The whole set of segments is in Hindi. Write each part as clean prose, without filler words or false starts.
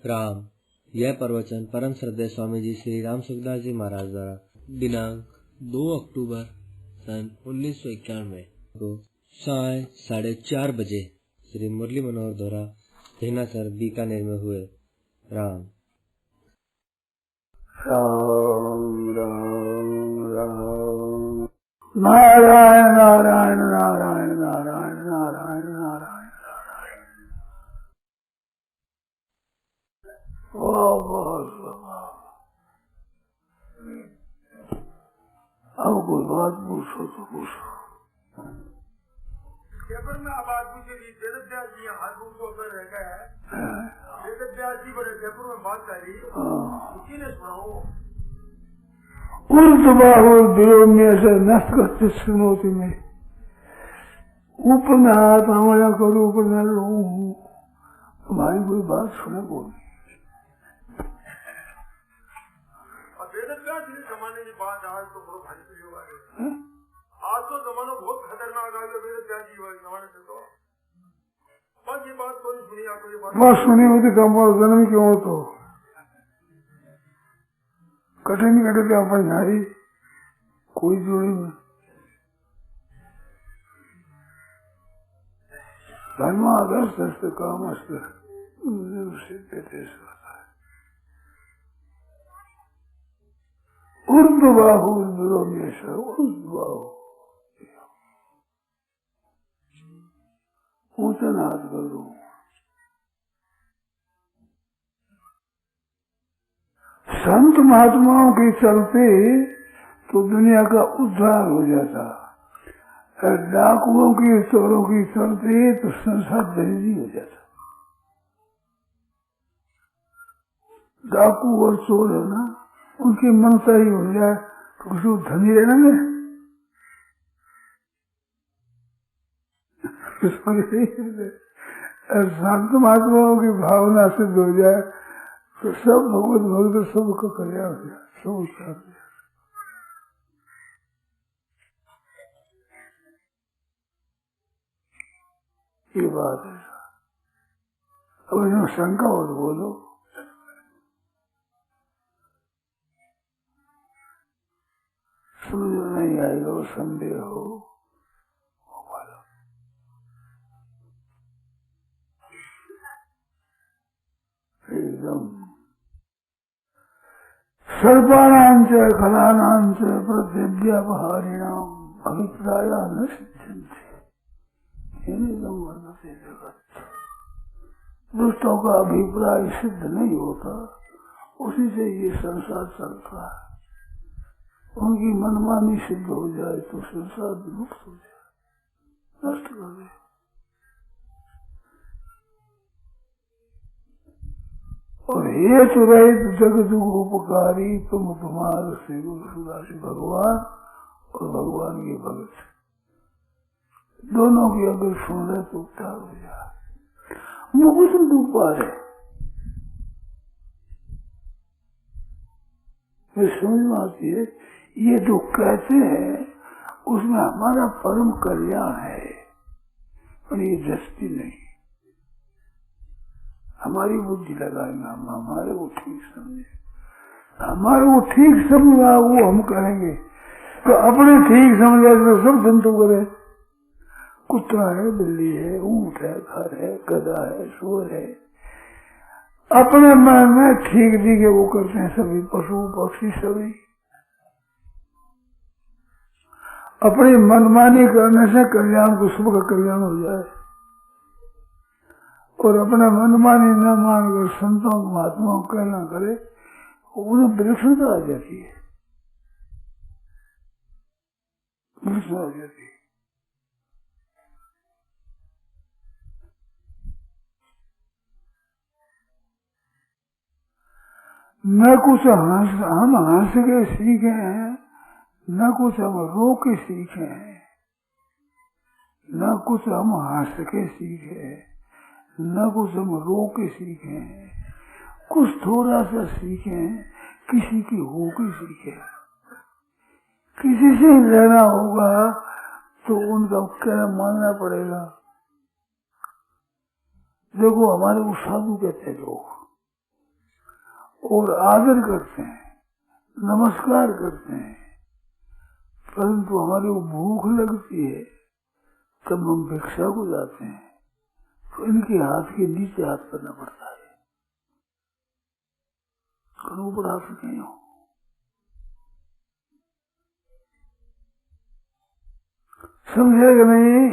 राम। यह प्रवचन परम श्रद्धेय स्वामी जी श्री राम सुखदास जी महाराज द्वारा दिनांक 2 अक्टूबर सन 1991 को साय 4:30 बजे श्री मुरली मनोहर द्वारा धेनासर बीकानेर में हुए। राम राम राम राम नारायण नारायण नारायण नारायण नारायण नारायण नारायण। वाह वाह वाह। अब कोई बात पूछो तो पूछो। जयपुर में आबाद पूछे थी वेद व्यास जी हाथ को कर रह गए। वेद व्यास जी बड़े जयपुर में बात करी, किसी ने सुनाओ। उल्ट बाहु द्रोण्य से नष्ट करते सुनोती में ऊपर में हाथ हमारा करो, ऊपर में लो तुम्हारी कोई बात सुने बोल। वेद व्यास जी जमाने की बात आज तो बहुत भारी होगा। आज तो जमाना बहुत खतरनाक आ गया। वेद व्यास जी जमाने से तो बस ये बात तो नहीं सुनी। आपको ये बात सुनी होती कम और जन्म क्यों हो तो कठिन कठिन अपन नारी कोई जोड़ी में धर्म आदर्श काम उर्द बाहु बाहु ऊंचा हाथ कर दो। संत महात्माओं के चलते तो दुनिया का उद्धार हो जाता, डाकुओं के चोरों के चलते तो संसार दरिद्री हो जाता। डाकू और चोर है ना, उनकी मनसा ही हो जाए तो कुछ धनी रहना में संत महात्माओं की भावना सिद्ध हो जाए तो सब भगवत भक्त सबका कल्याण हो जाए, सब उच्चार हो जाए। ये बात है। अब इसमें शंका हो तो बोलो। समझ नहीं आएगा वो संदेह हो बोलो। एकदम सर्पाणां च खलानां च प्रत्यव्यापहारिणां अभिप्राया न सिद्ध्यन्ते इदं वर्तते जगत्। दुष्टों का अभिप्राय सिद्ध नहीं होता, उसी से ये संसार चलता है। उनकी मनमानी सिद्ध हो जाए तो संसार विमुक्त हो जाए, नष्ट कर दे। और हेतु रहित जगत उपकारी तुम तुम्हारे श्री गुरुदास भगवान और भगवान के भगत दोनों की अगर सुन रहे तो उद्धार हो जाए। मुकुट दुख पा रहे समझ में आती है। ये जो कहते हैं उसमें हमारा परम कल्याण है, और ये दृष्टि नहीं। हमारी बुद्धि लगाएंगे हम, हमारे वो ठीक समझे, हमारे वो ठीक समझा वो हम करेंगे। तो अपने ठीक समझा तो सब जंतु करे। कुत्ता है, बिल्ली है, ऊंट है, घर है, गधा है, सूअर है, अपने मन में ठीक दिखे वो करते हैं सभी पशु पक्षी सभी। अपनी मनमानी करने से कल्याण को सबका कल्याण हो जाए, और अपना मनमानी न मानकर संतों महात्माओं कहना करे उन्हें विलक्षणता आ जाती है, विलक्षणता आ जाती है। न कुछ हम हंस के सीखे हैं, न कुछ हम रो के सीखे हैं, न कुछ हम हंस के सीखे हैं, न कुछ हम रो के सीखे हैं। कुछ थोड़ा सा सीखे हैं, किसी की हो के सीखे। किसी से रहना होगा तो उनका कहना मानना पड़ेगा। देखो हमारे वो साधु कहते हैं लोग, और आदर करते हैं, नमस्कार करते हैं, परंतु हमारी वो भूख लगती है तब हम भिक्षा को जाते हैं तो इनके हाथ के नीचे हाथ करना पड़ता है, ऊपर हाथ नहीं हो। समझेगा नहीं?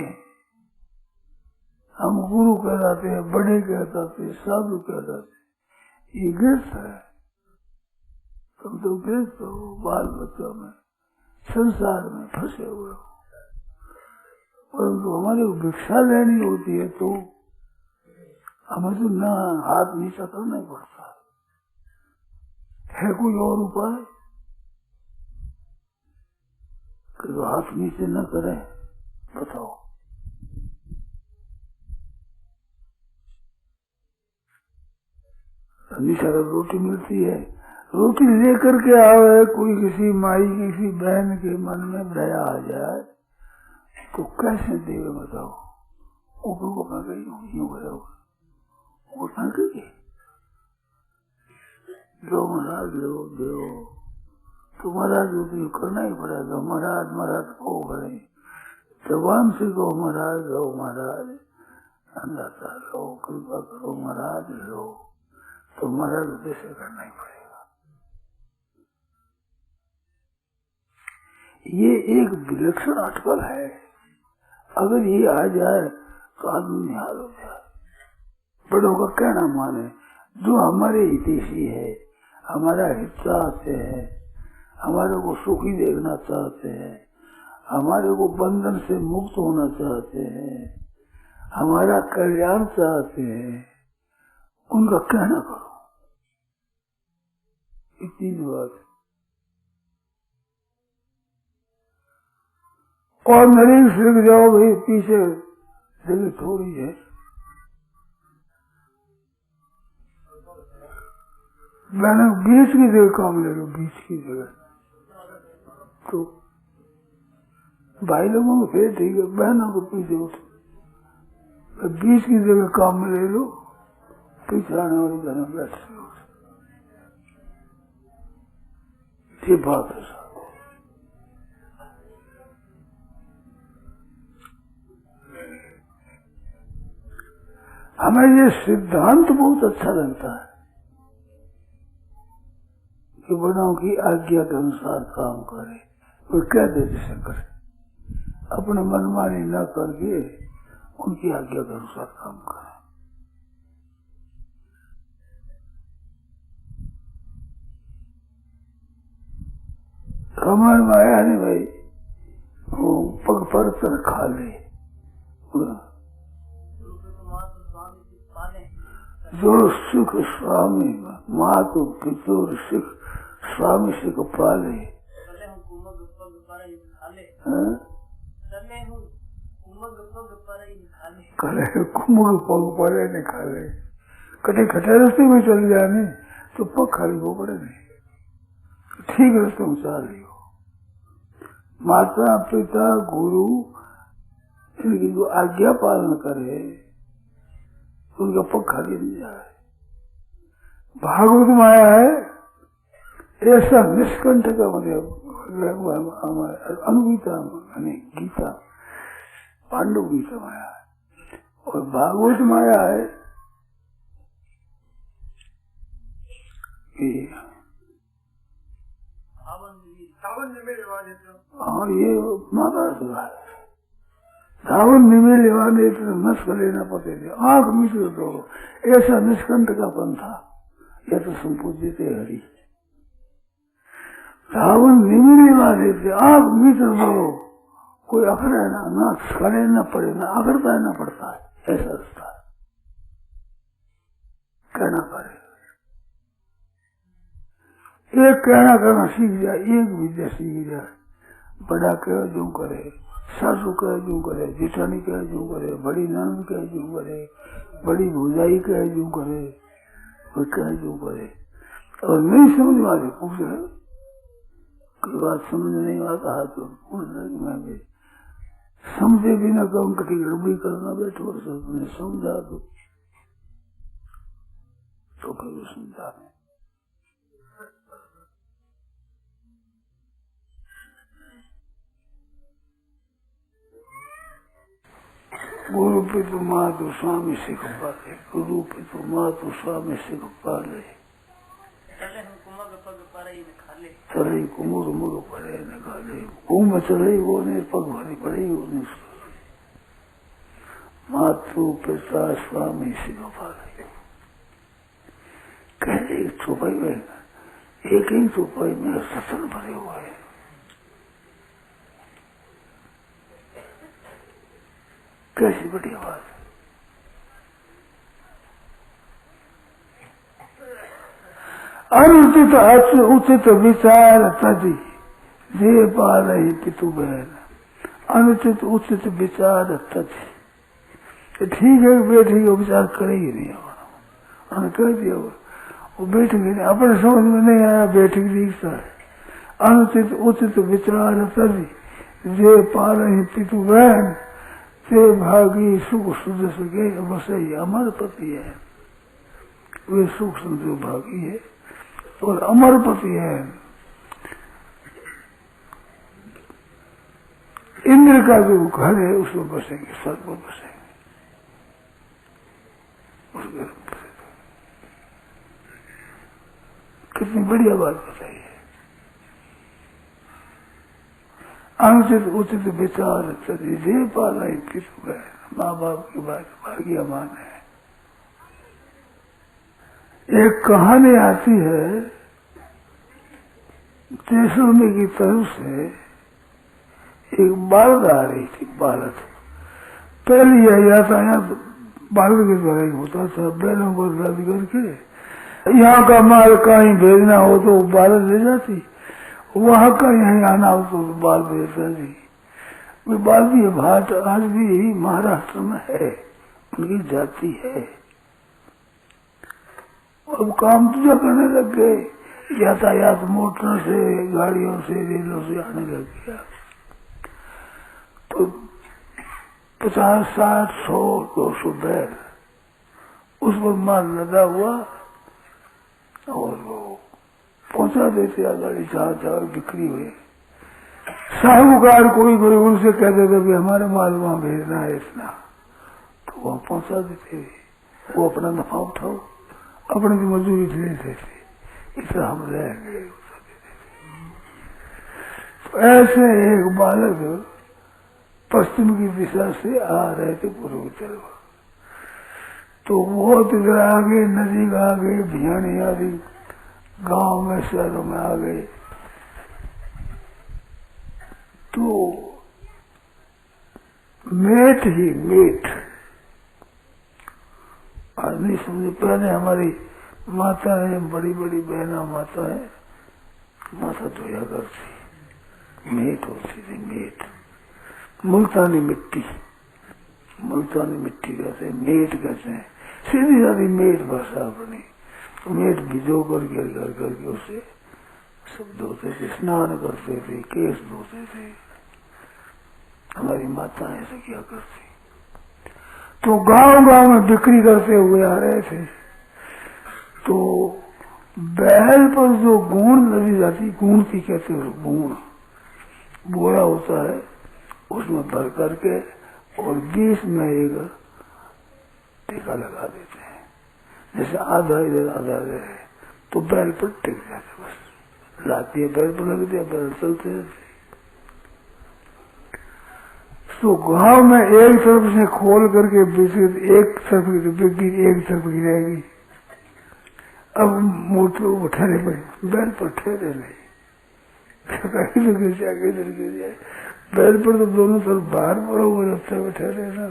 हम गुरु कहलाते हैं, बड़े कहलाते हैं, साधु कहलाते हैं, ये गृहस्थ है। तुम तो गृहस्थ हो, बाल बच्चों में, संसार में फंसे हुए हो, परंतु हमारे भिक्षा लेनी होती है तो हमें तो न हाथ नीचा करना ही पड़ता है। कोई और उपाय कि तो हाथ नीचे न करे? बताओ। नीचा कर रोटी मिलती है, रोटी लेकर के आवे, कोई किसी माई किसी बहन के मन में दया आ जाए तो कैसे देवे? बताओ। ऊपर को मैं गई यूं गया होगा, लो महाराज लो दो, तो महाराज जो करना ही पड़ेगा। महाराज महाराज को बड़े जबान से कहो महाराज लो, महाराज अंदाजा लो, कृपा करो महाराज लो, तो महाराज उद्देश्य करना ही पड़ेगा। ये एक विलक्षण अटकल है, अगर ये आ जाए तो आदमी निहाल हो जाए। बड़ों का कहना माने, जो हमारे हितैषी है, हमारा हित चाहते हैं, हमारे को सुखी देखना चाहते हैं, हमारे को बंधन से मुक्त होना चाहते हैं, हमारा कल्याण चाहते हैं, उनका कहना करो। इतनी बात। और नरेश लिख जाओ भाई, पीछे जगह थोड़ी है, मैंने बीच की जगह काम ले लो, बीच की जगह तो भाई लोगों को फिर ठीक है, बहनों को पीछे उठो, बीच की जगह काम में ले लो, पीछे आने वाली बहनों बैठ लो। ये बात है साहब। हमें ये सिद्धांत बहुत अच्छा लगता है कि बड़ों की आज्ञा के अनुसार काम करे, वो क्या देते से करे, अपने मनमानी न करके उनकी आज्ञा के अनुसार काम करे। रामायण में आया नहीं भाई, वो पग पर तर खा ले, जो सुख स्वामी मातु पितुर सुख स्वामी सुख पाले, कले कुमग पग पड़े निकाले, कटे खटे रास्ते में चल जाने तो पग खाली को पड़े नहीं, ठीक रास्ते में चल लियो। माता पिता गुरु इनकी जो आज्ञा पालन करे उनका पग खाली नहीं जाए। भागवत में आया है ऐसा निष्कंठ का मतलब अनुगीता यानी गीता पांडव गीता में आया है, और भागवत में आया है कि हाँ ये महाभारत है, धावन निमे लेवाने नस कर लेना पते थे, आंख मित्र दो, ऐसा निष्कंठ का पंथा यह तो संपूजित हरि। धावन निमे लेवाने थे, आंख मित्र दो, कोई अखड़े ना खड़े न पड़े, ना अखड़ता है ना पड़ता है, ऐसा रास्ता कहना पड़े। एक कहना करना सीख जाए, एक विद्या सीख जाए, बड़ा कह जो करे, सासू कह जो करे, जेठानी कह जो करे, बड़ी ननद कह जो करे, बड़ी भौजाई कह जो करे, वो कह जो करे। और नहीं समझ वाले पूछ रहे, कोई बात समझ नहीं आता है तो पूछ रहे, मैं भी समझे बिना कहूँ कटी गड़बड़ी करना बैठो, तुमने समझा तो फिर समझा नहीं। गुरु पितु मातु स्वामी सिख पाले, गुरु पितु मातु स्वामी सिख पाले, चले कुमुर मुग पड़े न खाले, घूम चले वो ने पग भरी पड़े वो ने, मातु पिता स्वामी सिख पाले। कह एक चौपाई में, एक ही चौपाई में सत्संग भरे हुआ है। कैसी बढ़िया बात है। अनुचित उचित विचार तजी जे पा रही पितु बहन, अनुचित उचित विचार तजी। ठीक है बैठे वो विचार करे ही नहीं, हमने कह दिया वो बैठेंगे नहीं, अपने समझ में नहीं आया बैठेंगे दिखता है। अनुचित उचित विचार तजी जे पा रही पितु बहन, ते भागी सुख सुध सके बसे अमर पति है। वे सुख समझो भागी है और अमर पति है। इंद्र का जो घर है उसमें बसेंगे, स्वर्ग में बसेंगे, उस घर में बसेंगे। कितनी बढ़िया बात बताई है। अनुचित उचित विचार जे पाला पितु है, माँ बाप की बात भाग्यमान है। एक कहानी आती है जैसलमेर की तरफ से, एक बालक आ रही थी। बालक पहले यह यातायात बालक के द्वारा ही होता था, बैलों को रद्द करके यहाँ का माल कहीं भेजना हो तो बालक ले जाती, वहां का यहीं आना हो तो बाल भेजता जी। वे बालवीय भाट आज भी महाराष्ट्र में है, उनकी जाति है। अब काम तो करने लग गए, यातायात मोटर से, गाड़ियों से, रेलों से आने लग गया। तो 50, 60, 100, 200 बैल उस पर माल लगा हुआ और वो पहुंचा देते गाड़ी जहाँ जहाँ बिक्री हुई। साहूकार कोई उनसे कह देते भी हमारे माल वहां भेजना है इतना, तो वहां पहुंचा देते। वो अपना नफा उठाओ, अपने की मजदूरी ले देते, इतना हम लेंगे। तो ऐसे एक बालक पश्चिम की दिशा से आ रहे थे पूर्व की तरफ। तो बहुत इधर आगे, नदी आ गए, भियानी आ गई, गांव में, शहरों में आ गए। तो मेट ही मेट आदमी समझे। पहले हमारी माता है, बड़ी बड़ी बहना माता है, माता धोया करती, मेट होती थी। मेट मुल्तानी मिट्टी, मुल्तानी मिट्टी कहते हैं, मेट कहते हैं। सीधी साधी मेट भाषा अपनी। मेट भिजो करके उसे सब धोते थे, स्नान करते थे, केस धोते थे। हमारी माता ऐसा क्या करती। तो गांव गांव में बिक्री करते हुए आ रहे थे। तो बैल पर जो गुण लगी जाती, गुण की कहते हैं, गुण बोरा होता है, उसमें भर करके और बीच में एक टीका लगा देते हैं। जैसे आधा इधर आधा इधर है, तो बैल पर टिक जाते, बस लाती है बैल पर लग दिया, बैल चलते रहते। तो गांव में एक तरफ से खोल करके बिस्किट एक तरफ की बिक्री, एक तरफ की रहेगी। अब मोटर उठाने पर बैल पर ठहरे नहीं, इधर गिर जाए, इधर गिर जाए। बैल पर तो दोनों तरफ बाहर पड़ा हुआ रस्ते में ठहरे ना।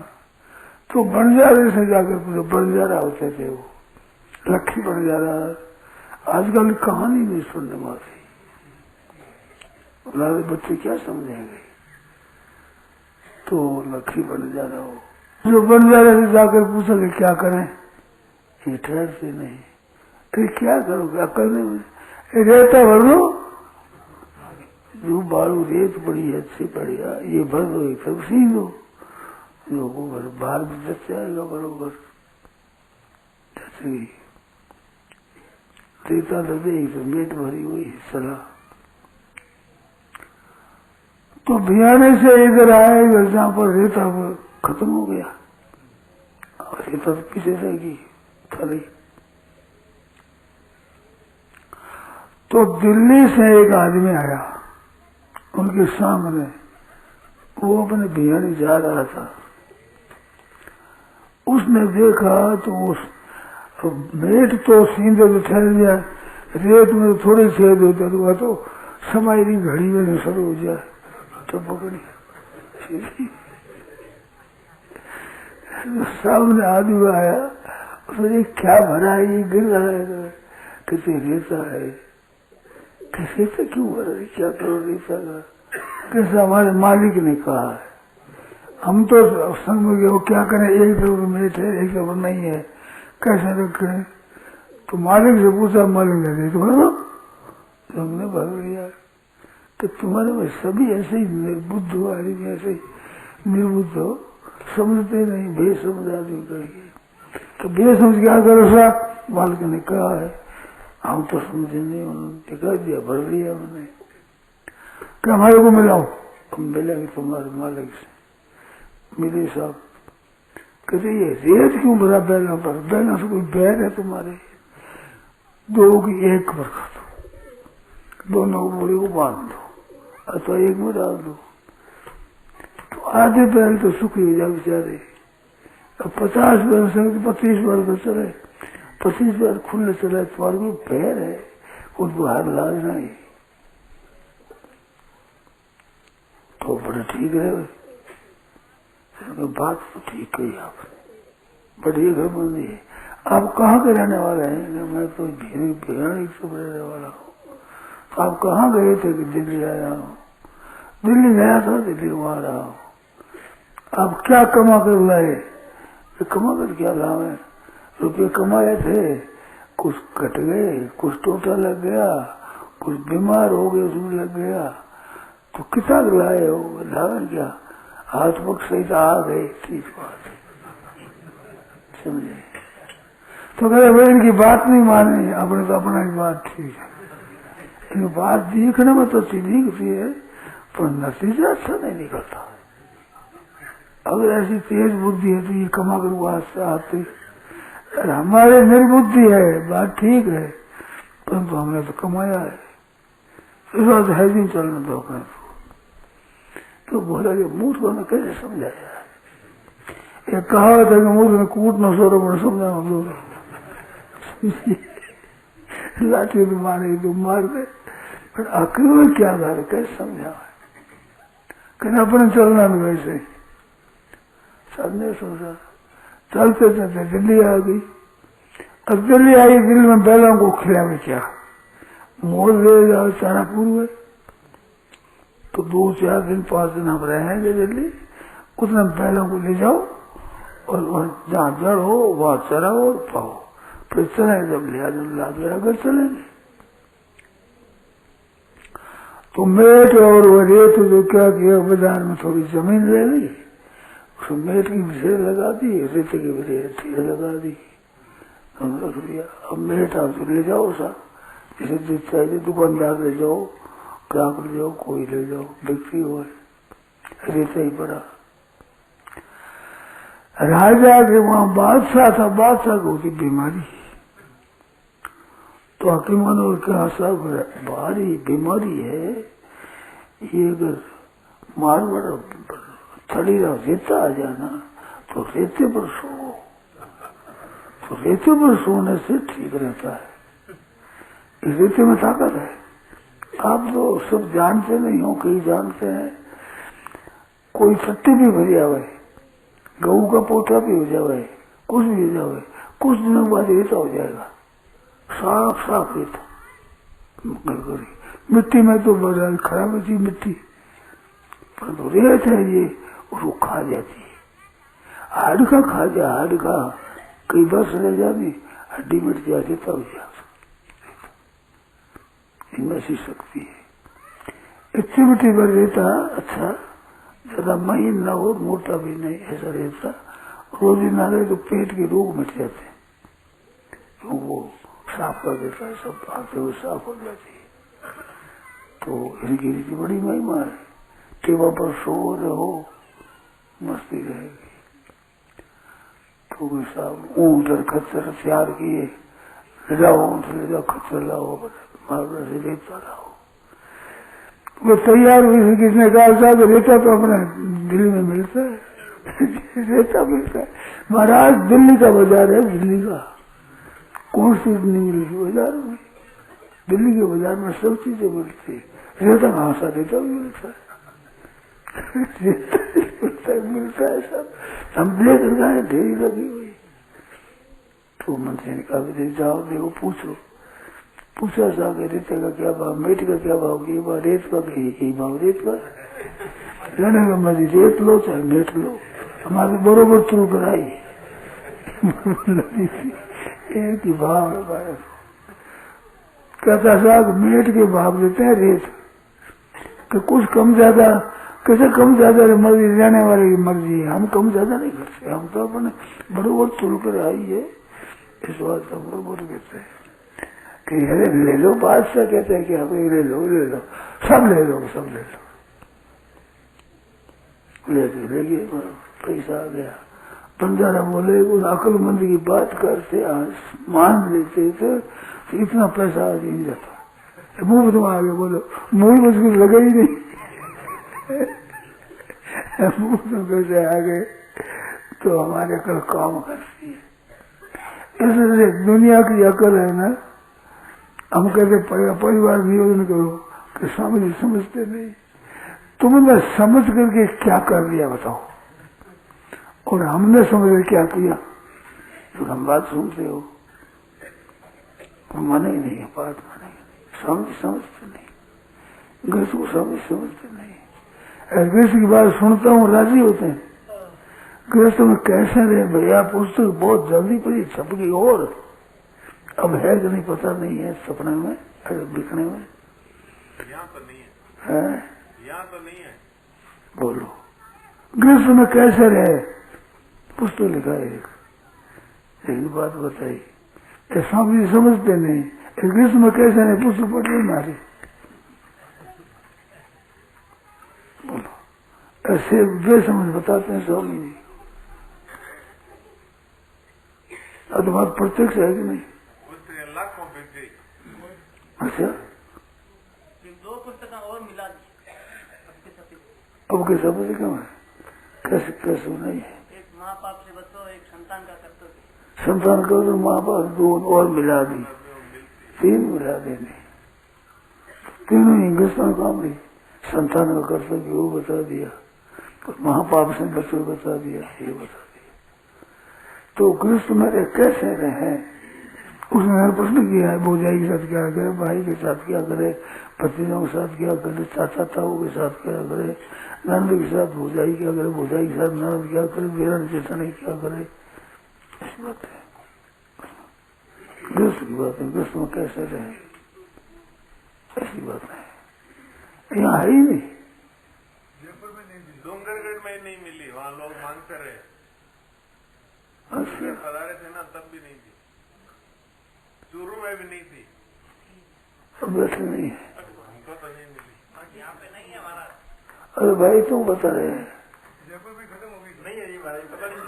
तो बंजारे से जाकर पूरे बंजारा होते थे, वो लक्ष्मी बंजारा। आजकल कहानी नहीं सुनने वाली, बच्चे क्या समझेंगे। तो लक्ष्मी बंजारा हो, जो बंजारे से जाकर पूछा कि क्या करें, ये ठहरते नहीं। फिर क्या करोगे, अकल नहीं, रेता भर दो, जो बालू रेत बड़ी है अच्छी बढ़िया, ये भर दो, एक सब सी दो, लोगों को बाहर भी जच जाएगा बरोबर। रेता दे, एक मेट भरी हुई सलाह। तो भियाने से इधर आए, जहां पर रेता खत्म हो गया, रेता तो पीछे रहेगी खाली। तो दिल्ली से एक आदमी आया उनके सामने, वो अपने बिहारी जा रहा था। उसने देखा तो वो मेट तो सीधे तो ठहर गया, रेत में थोड़ी छेद होता तो वह तो समाई घड़ी में शुरू हो जाए तो पकड़ी। सामने आदमी आया, उसने क्या भरा है, ये गिर रहा है, किसी रेता है, किसी से क्यों भरा है, क्या करो रेता का, कैसे हमारे मालिक ने कहा है। हम तो संग में गए, क्या करें, एक जरूर मेट है एक जरूर नहीं है, कैसे रखें। तो मालिक से पूछा, मालिक ने दे दो, तुमने भर लिया। तो तुम्हारे में सभी ऐसे ही निर्बुद्ध हो, आदमी ऐसे ही निर्बुद्ध हो, समझते नहीं, बेसमझ आदमी करेंगे। तो बेसमझ क्या करो साहब, मालिक ने कहा है, हम तो समझे नहीं, उन्होंने कह दिया, भर लिया मैंने। क्या हमारे को मिलाओ, हम मिलेंगे तुम्हारे मालिक से। मेरे साहब कहते ये रेत क्यों भरा बैला पर, बैला से कोई बैर है तुम्हारे, दो की एक पर कर दो, दोनों को बोले को बांध दो अथवा एक में डाल दो। तो आधे बैल तो सुखी हो जाए बेचारे। अब 50 बैल से 25 बैल तो चले, 25 बैल खुले चले, तुम्हारे कोई पैर है उनको हाथ लाजना ही तो बड़े ठीक है। बात तो ठीक कही आपने, बड़ी घरबंदी है। आप कहाँ के रहने वाले हैं? मैं तो भिवानी से रहने वाला हूँ। तो आप कहाँ गए थे? कि दिल्ली आया हूँ। दिल्ली गया था, दिल्ली वहां रहा हूँ। आप क्या कमा कर लाए? कमा कर क्या लाए? रुपये कमाए थे, कुछ कट गए, कुछ टोटा लग गया, कुछ बीमार हो गए उसमें लग गया, तो कितना लाए हो? लाए क्या? हाथ पग सहित आ गए, ठीक बात समझे। तो कहते भाई इनकी बात नहीं माने, अपने तो अपना की बात ठीक है, इनकी बात देखने में तो ठीक दिखती है पर नतीजा अच्छा नहीं निकलता। अगर ऐसी तेज बुद्धि है तो ये कमा कर वहां से आते, हमारे निर्बुद्धि है, बात ठीक है, परंतु हमने तो कमाया है, इस बात है नहीं चलना दो अपने। तो बोला कि मूर्ख ने कैसे समझाया? एक कहावत है कि मूर्ख ने कूट न सोरो बड़ा समझा हम लोग, लाठी तो मारे तो मार दे, पर अकल में क्या कर कैसे समझा? कहना अपने चलना में वैसे ही सबने सोचा। चलते चलते दिल्ली आ गई। अब दिल्ली आई, दिल्ली में बैलों को खिलावे क्या, मोल ले जाओ चारापुर में, तो 2-4 दिन 5 दिन हम रहेंगे दिल्ली, उतना बैलों को ले जाओ और जहाँ जड़ हो वहां चराओ और पाओ, फिर चले जब लिया कर चलेंगे। तो मेट और वो रेत जो क्या किया, बाजार में थोड़ी जमीन ले ली, उसमें मेट की ढेर लगा दी, रेत की ढेर लगा दी, हम रख दिया। अब मेट आप ले जाओ सा, जिसे जो चाहिए दुकानदार ले जाओ, ग्राहक ले जाओ, कोई ले जाओ, बिक्री हो, रेता ही पड़ा। राजा के वहां बादशाह था, बादशाह को होती बीमारी, तो हकीमों ने कहा सब भारी बीमारी है ये, अगर मारवाड़ थड़ी रेता आ जाना तो रेते पर सो, तो रेते पर सोने से ठीक रहता है, इस रेते में ताकत है। आप तो सब जानते नहीं हो, कहीं जानते हैं, कोई सत्य भी भर जावे, गऊ का पोता भी हो जावे, कुछ भी हो जावे, कुछ दिनों बाद रेता हो जाएगा, साफ साफ रेता। मिट्टी में तो बड़ा खराब होती मिट्टी, परंतु रेत है ये, उसको खा जाती है, हाडका खा जा, हाडका कई बस रह जाती, हड्डी मिट जा, रेता हो जाता, इनमें ऐसी शक्ति है। इतनी मिट्टी भर रेता अच्छा, ज्यादा महीन ना हो, मोटा भी नहीं, ऐसा रेता रोजी ना रहे तो पेट के रोग मिट जाते हैं, तो वो साफ कर देता है, सब आते हुए साफ हो जाती है। तो इनकी रीति बड़ी महिमा है, टेबल पर सो रहो मस्ती रहेगी। तो साहब ऊँट और खच्चर तैयार किए, ले जाओ ऊँट ले जाओ, खच्चर लाओ, मालवा से रेता लाओ। वो तैयार हुई, किसने कहा साहब रेता तो अपने दिल्ली में मिलता है, रेता मिलता है। महाराज दिल्ली का बाजार है, दिल्ली का कौन सी नहीं मिलेगी बाजार में? दिल्ली के बाजार में सब चीजें मिलती है, रेता कहाँ सा? रेता भी मिलता है, मिलता है सब। हम देख रहे हैं ढेरी लगी हुई। तो मंत्री ने कहा जाओ देखो पूछो। पूछा साहब रेते का क्या भाव, मेट का क्या भाव, ये भाव रेत का, यही भाव रेत का। लेने का मर्जी रेत लो चाहे मेट लो, हमारे बरोबर शुरू कराई। एक ही भाव है। कहता साहब मेट के भाव देते हैं रेत कि कुछ कम ज्यादा, कैसे कम ज्यादा मर्जी, रहने वाले की मर्जी है, हम कम ज्यादा नहीं करते, हम तो अपने बरोबर शुरू कर आई है। इस बात का बरोबर कहते हैं कि अरे ले लो, बादशाह कहते हैं कि हमें ले लो, सब ले लो, सब ले लो। ले गए, पैसा आ गया। बंजारा बोले उन अक्लमंद की बात करते, मान लेते थे तो इतना पैसा आ नहीं जाता। मुंह तुम आगे बोलो, मुंह मुश्किल लगे ही नहीं। मुंह में पैसे आ गए तो हमारे अकल काम करती है। इसलिए दुनिया की अकल है ना, हम कहते परिवार नियोजन करो कि स्वामी जी समझते नहीं। तुमने समझ करके क्या कर दिया बताओ, और हमने समझ कर क्या किया? तो हम बात सुनते हो, माने ही नहीं, बात माने ही नहीं, स्वामी समझते नहीं, गृहस्थ को स्वामी समझते नहीं। गृहस्थ की बात सुनता हूँ राजी होते हैं। गृहस्थ में कैसे रहे भैया, पुस्तक बहुत जल्दी पड़ी, छप गई, और अब है कि नहीं पता नहीं है, सपने में बिकने में यहाँ तो नहीं है, यहाँ तो नहीं है। बोलो गृहस्थ में कैसे रहे, पुस्तक लिखा है, एक बात बताई, स्वामी जी समझते नहीं। गृहस्थ में कैसे रहे, पुस्तक पढ़ रही मारी। बोलो ऐसे वे समझ बताते हैं स्वामी जी। अब तो बात प्रत्यक्ष है कि नहीं? लाखों बिक गई। अच्छा, 2 पुस्तक और मिला दी अब के समझ क्यों है? कैसे कैसे नहीं है? एक माँ बाप से बचो, एक संतान का कर्तव्य। संतान को तो माँ बाप 2 और मिला दी, 3 मिला देने, तीनों हिंदुस्तान काम नहीं। संतान का कर्तव्य वो बता दिया, माँ बाप से बच्चों बता दिया, ये बता दिया। तो गृहस्थ मेरे कैसे रहे, उसने प्रश्न किया है, भौजाई के साथ क्या करे, भाई के साथ क्या करे, भतीजों के साथ क्या करे, चाचा ताऊ के साथ क्या करे, नंद के साथ भौजाई क्या करे, भौजाई के साथ नंद क्या करे, बेरन जेठानी क्या करे। ऐसी बात है, गृहस्थ की बात है, गृहस्थ में कैसे रहे, ऐसी बात है। यहाँ है ही नहीं, जयपुर में नहीं मिली, डोंगरगढ़ में नहीं मिली, वहाँ लोग मांगते रहे। अच्छा पधारे थे ना तब भी नहीं थी, चूरू में भी नहीं थी, अब बैठे नहीं है। हमको तो नहीं मिली, यहाँ पे नहीं है हमारा। अरे भाई तुम बता रहे हैं, जयपुर भी खत्म हो गई। नहीं है ये भाई, पता नहीं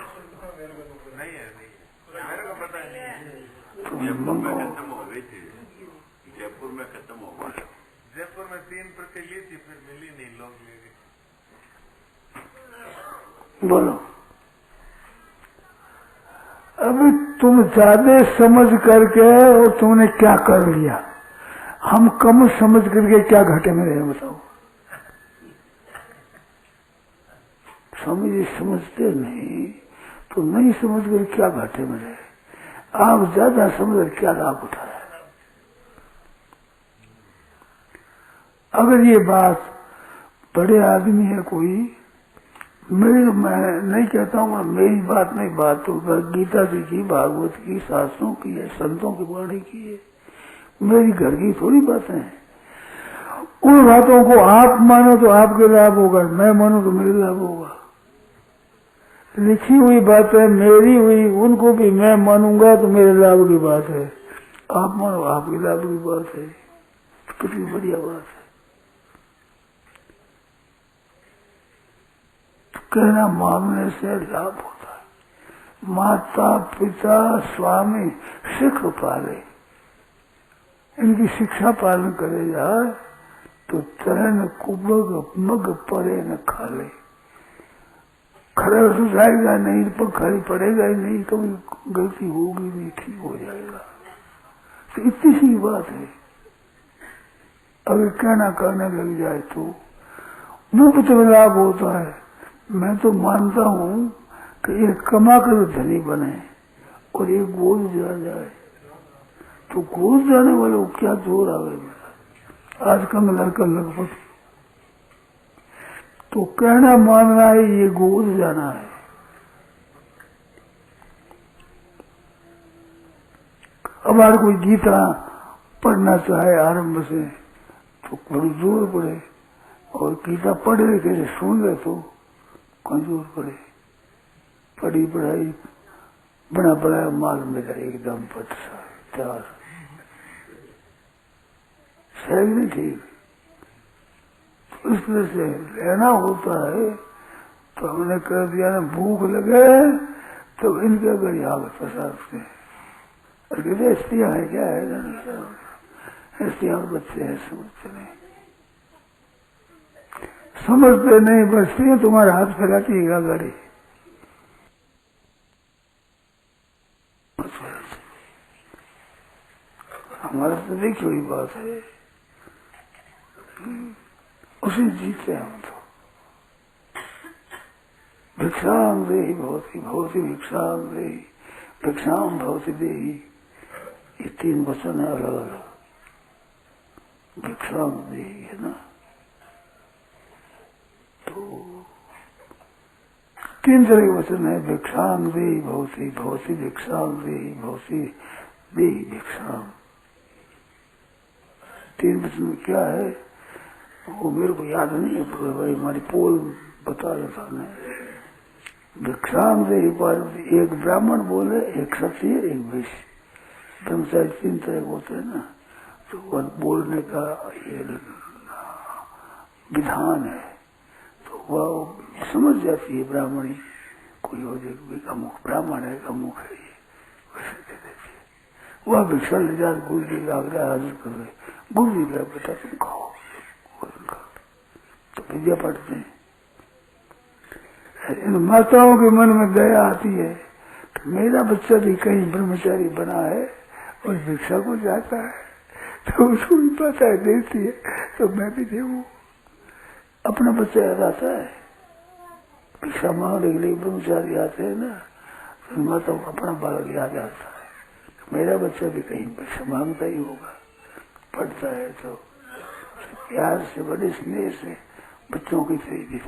मेरे को, नहीं है, मेरे को पता नहीं। जयपुर में खत्म हो गई थी, जयपुर में खत्म हो गई। जयपुर में 3 प्रति ली थी, फिर मिली नहीं, लोग ले गए। बोलो अभी तुम ज्यादा समझ करके और तुमने क्या कर लिया, हम कम समझ करके क्या घाटे में रहे बताओ। स्वामी जी समझते नहीं तो नहीं समझ कर क्या घाटे में रहे, आप ज्यादा समझ कर क्या लाभ उठाया। अगर ये बात बड़े आदमी है कोई, मैं नहीं कहता हूँ, मेरी बात नहीं, बात तो गीता जी की, भागवत की, शास्त्रों की है, संतों की वाणी की है, मेरी घर की थोड़ी बातें हैं। उन बातों को आप मानो तो आपके लाभ होगा, मैं मानो तो मेरे लाभ होगा। लिखी हुई बातें मेरी हुई, उनको भी मैं मानूंगा तो मेरे लाभ की बात है, आप मानो आपके लाभ की बात है, कितनी बढ़िया बात है। कहना मानने से लाभ होता है, माता पिता स्वामी सिख पाले, इनकी शिक्षा पालन करे जाए तो तरन कुबग मग पड़े न खाले। खरा तो जाएगा नहीं, पर खरी पड़ेगा ही नहीं, कभी गलती होगी नहीं, ठीक हो जाएगा। तो इतनी सी बात है। अगर कहना करने लग जाए तो मुफ्त में लाभ होता है। मैं तो मानता हूँ कि एक कमा कर धनी बने और एक गोद जा जाए, तो गोद जाने वाले को क्या जोर आवे मेरा। आज का लड़का लगभग तो कहना मानना है, ये गोद जाना है। अब अगर कोई गीता पढ़ना चाहे आरंभ से तो बड़ी जोर पड़े, और गीता पढ़ ले कैसे सुन ले तो कौन जोर पड़े। पढ़ी पढ़ाई बना पढ़ाया माल मेरा एकदम पट तैयार, सही नहीं ठीक। इस तरह से रहना होता है। तो हमने कह दिया ना भूख लगे तो इनके अगर यहाँ पसारते और कहते स्त्रियाँ है क्या है, स्त्रियाँ बच्चे हैं, समझते नहीं, समझते नहीं। बस स्त्रियाँ तुम्हारे हाथ फैलाती है गाड़ी। हमारा तो देखी हुई बात है, उसे जीते हम तो। भिक्षाम देहि भवति भवति भिक्षाम देहि भिक्षाम भवति देहि, ये 3 वचन है अलग अलग। भिक्षाम देहि है ना, तो 3 तरह के वचन है। भिक्षाम देहि भवति भवति भिक्षाम देहि भवति देहि भिक्षाम। 3 वचन में क्या है वो मेरे को याद नहीं है, भाई हमारी पोल बता देता नहीं। भिक्षाम से एक ब्राह्मण बोले, एक क्षत्रिय, एक वैश्य, ब्रह्मचारी 3 तरह होते हैं ना। तो बोलने का ये विधान है, तो वह समझ जाती है ब्राह्मणी, कोई हो जाए अमुक ब्राह्मण है, अमुक है, ये वैसे दे देती है। वह भिक्षा ले जाकर गुरु जी का आग्रह हाजिर कर रहे, गुरु जी का बेटा तुम खाओ, तो विद्या पढ़ते हैं। इन माताओं के मन में दया आती है कि मेरा बच्चा भी कहीं ब्रह्मचारी बना है और भिक्षा को जाता है, तो उसको भी पता है देती है, तो मैं भी देऊं। अपना बच्चा याद आता है, भिक्षा मांगने के लिए ब्रह्मचारी आते हैं ना, तो माताओं को अपना बालक याद आता है, मेरा बच्चा भी कहीं भिक्षा मांगता ही होगा। पढ़ता है तो प्यार से, बड़े स्नेह से बच्चों की खरीदी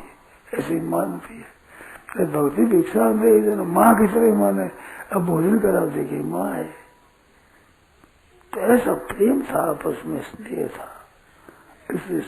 ऐसे ही मानती है। भक्ति भिक्षा में माँ की तरह माने, अब भोजन करा देखिए माँ है, तो ऐसा प्रेम था आपस में, स्नेह था, इसलिए